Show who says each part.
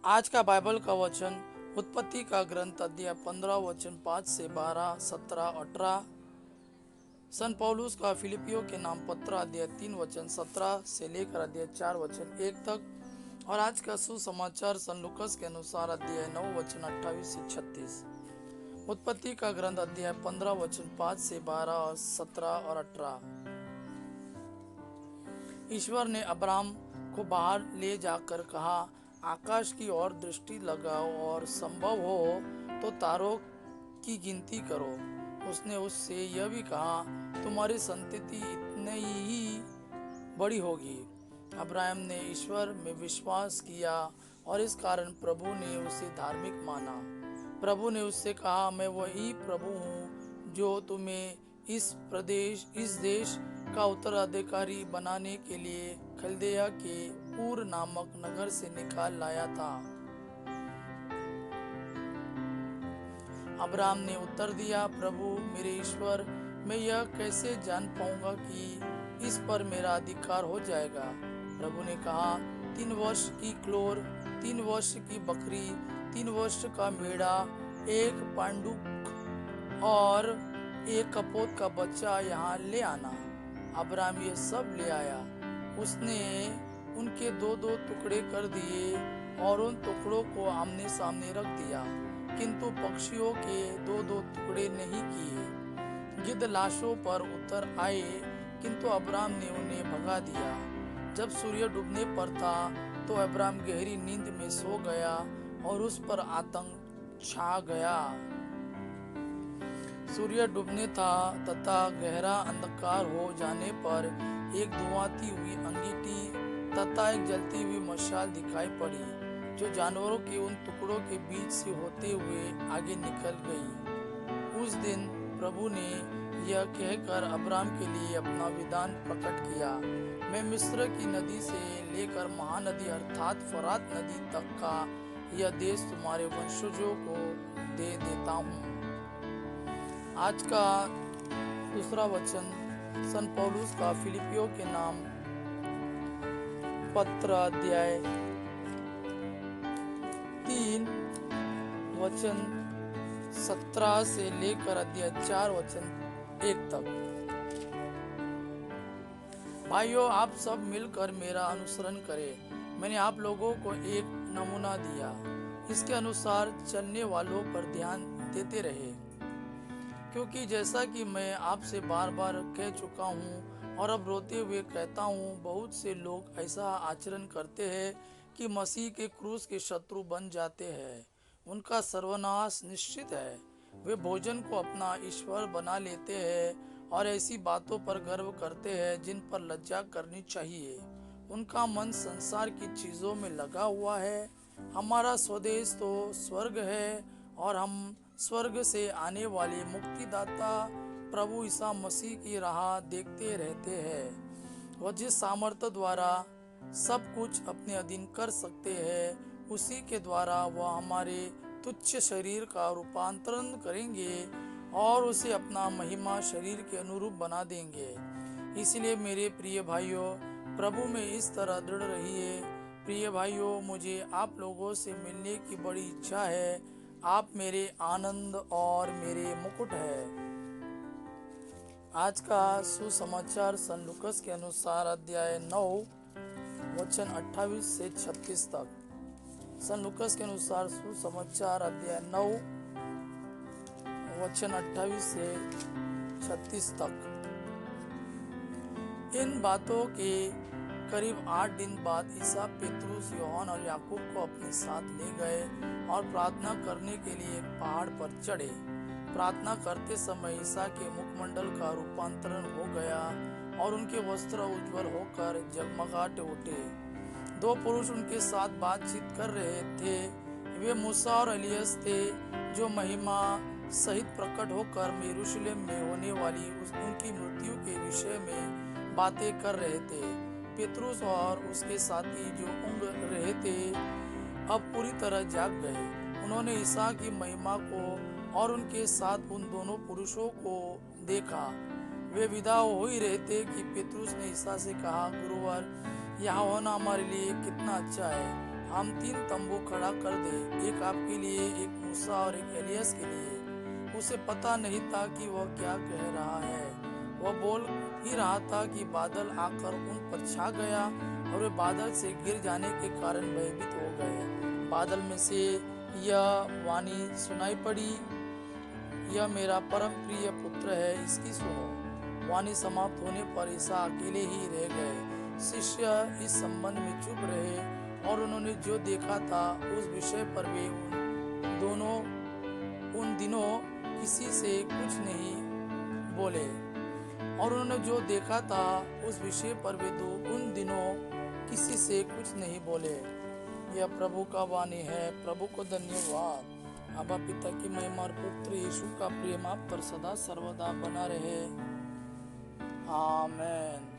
Speaker 1: आज का बाइबल का वचन उत्पत्ति का ग्रंथ अध्याय 15 वचन 5 से 12, 17, 18। सन पौलुस का फिलिपियो के नाम पत्र अध्याय 3 वचन 17 से लेकर अध्याय 4 वचन 1 तक। और आज का सुसमाचार सन लुकस के अनुसार अध्याय 9 वचन 28 से 36। उत्पत्ति का ग्रंथ अध्याय 15 वचन 5 से 12 और 17 और 18। ईश्वर ने अब्राम को बाहर ले जाकर कहा, आकाश की ओर दृष्टि लगाओ और संभव हो तो तारों की गिनती करो। उसने उससे यह भी कहा, तुम्हारी संतति इतनी ही बड़ी होगी। अब्राहम ने ईश्वर में विश्वास किया और इस कारण प्रभु ने उसे धार्मिक माना। प्रभु ने उससे कहा, मैं वही प्रभु हूँ जो तुम्हें इस देश का उत्तराधिकारी बनाने के लिए खलदेया के ऊर नामक नगर से निकाल लाया था। अब्राहम ने उत्तर दिया, प्रभु मेरे ईश्वर, मैं यह कैसे जान पाऊंगा कि इस पर मेरा अधिकार हो जाएगा। प्रभु ने कहा, 3 वर्ष की क्लोर, 3 वर्ष की बकरी, 3 वर्ष का मेढ़ा, 1 पांडुक और 1 कपोत का बच्चा यहाँ ले आना। अब्राहम ये सब ले आया। उसने उनके 2-2 टुकड़े कर दिए और उन टुकड़ों को आमने सामने रख दिया, किंतु पक्षियों के 2-2 टुकड़े नहीं किए। गिद्ध लाशों पर उतर आए, किंतु अब्राहम ने उन्हें भगा दिया। जब सूर्य डूबने पर था तो अब्राहम गहरी नींद में सो गया और उस पर आतंक छा गया। सूर्य डूबने था तथा गहरा अंधकार हो जाने पर एक धुआंती हुई अंगीठी तथा एक जलती हुई मशाल दिखाई पड़ी, जो जानवरों के उन टुकड़ों के बीच से होते हुए आगे निकल गई। उस दिन प्रभु ने यह कहकर अब्राहम के लिए अपना विधान प्रकट किया, मैं मिस्र की नदी से लेकर महानदी अर्थात फरात नदी तक का यह देश तुम्हारे वंशजों को दे देता हूँ। आज का दूसरा वचन सन पौलुस का फिलिपियो के नाम पत्र अध्याय 3 वचन 17 से लेकर अध्याय 4 वचन 1 तक। भाइयों, आप सब मिलकर मेरा अनुसरण करें। मैंने आप लोगों को एक नमूना दिया, इसके अनुसार चलने वालों पर ध्यान देते रहे, क्योंकि जैसा कि मैं आपसे बार बार कह चुका हूँ और अब रोते हुए कहता हूँ, बहुत से लोग ऐसा आचरण करते हैं कि मसीह के क्रूस के शत्रु बन जाते हैं। उनका सर्वनाश निश्चित है। वे भोजन को अपना ईश्वर बना लेते हैं और ऐसी बातों पर गर्व करते हैं जिन पर लज्जा करनी चाहिए। उनका मन संसार की चीजों में लगा हुआ है। हमारा स्वदेश तो स्वर्ग है और हम स्वर्ग से आने वाले मुक्तिदाता प्रभु ईसा मसीह की राह देखते रहते हैं। वह जिस सामर्थ्य द्वारा सब कुछ अपने अधीन कर सकते हैं, उसी के द्वारा वह हमारे तुच्छ शरीर का रूपांतरण करेंगे और उसे अपना महिमा शरीर के अनुरूप बना देंगे। इसलिए मेरे प्रिय भाइयों, प्रभु में इस तरह दृढ़ रहिए। प्रिय भाइयों, मुझे आप लोगों से मिलने की बड़ी इच्छा है। आप मेरे आनंद और मेरे मुकुट है। आज का सुसमाचार सन लुकस के अनुसार अध्याय 9 वचन 28 से 36 तक। सन लुकस के अनुसार सुसमाचार अध्याय 9 वचन 28 से 36 तक। इन बातों के करीब 8 दिन बाद ईसा पेतरुस, यूहन्ना और याकूब को अपने साथ ले गए और प्रार्थना करने के लिए एक पहाड़ पर चढ़े। प्रार्थना करते समय ईसा के मुखमंडल का रूपांतरण हो गया और उनके वस्त्र उज्जवल होकर जगमगाते उठे। 2 पुरुष उनके साथ बातचीत कर रहे थे। वे मूसा और एलियस थे, जो महिमा सहित प्रकट होकर यरूशलेम में होने वाली उनकी मृत्यु के विषय में बातें कर रहे थे। पेतरुस और उसके साथी जो ऊँघ रहे थे, अब पूरी तरह जाग गए। उन्होंने ईसा की महिमा को और उनके साथ उन दोनों पुरुषों को देखा। वे विदा हो ही रहे थे कि पेतरुस ने ईसा से कहा, गुरुवर, यहाँ होना हमारे लिए कितना अच्छा है। हम 3 तंबू खड़ा कर दे, एक आपके लिए, एक मूसा और एक एलियस के लिए। उसे पता नहीं था कि वह क्या कह रहा है। वह बोल ही रहा था कि बादल आकर उन पर छा गया और वे बादल से गिर जाने के कारण भयभीत हो गए। बादल में से यह वाणी सुनाई पड़ी, यह मेरा परम प्रिय पुत्र है, इसकी सुनो। वाणी समाप्त होने पर ईसा अकेले ही रह गए। शिष्य इस संबंध में चुप रहे और उन्होंने जो देखा था उस विषय पर वे उन दिनों किसी से कुछ नहीं बोले। और उन्होंने जो देखा था उस विषय पर वे उन दिनों किसी से कुछ नहीं बोले। यह प्रभु का वाणी है। प्रभु को धन्यवाद। अबा पिता की महिमा और पुत्र यीशु का प्रेम आप पर सदा सर्वदा बना रहे। आमेन।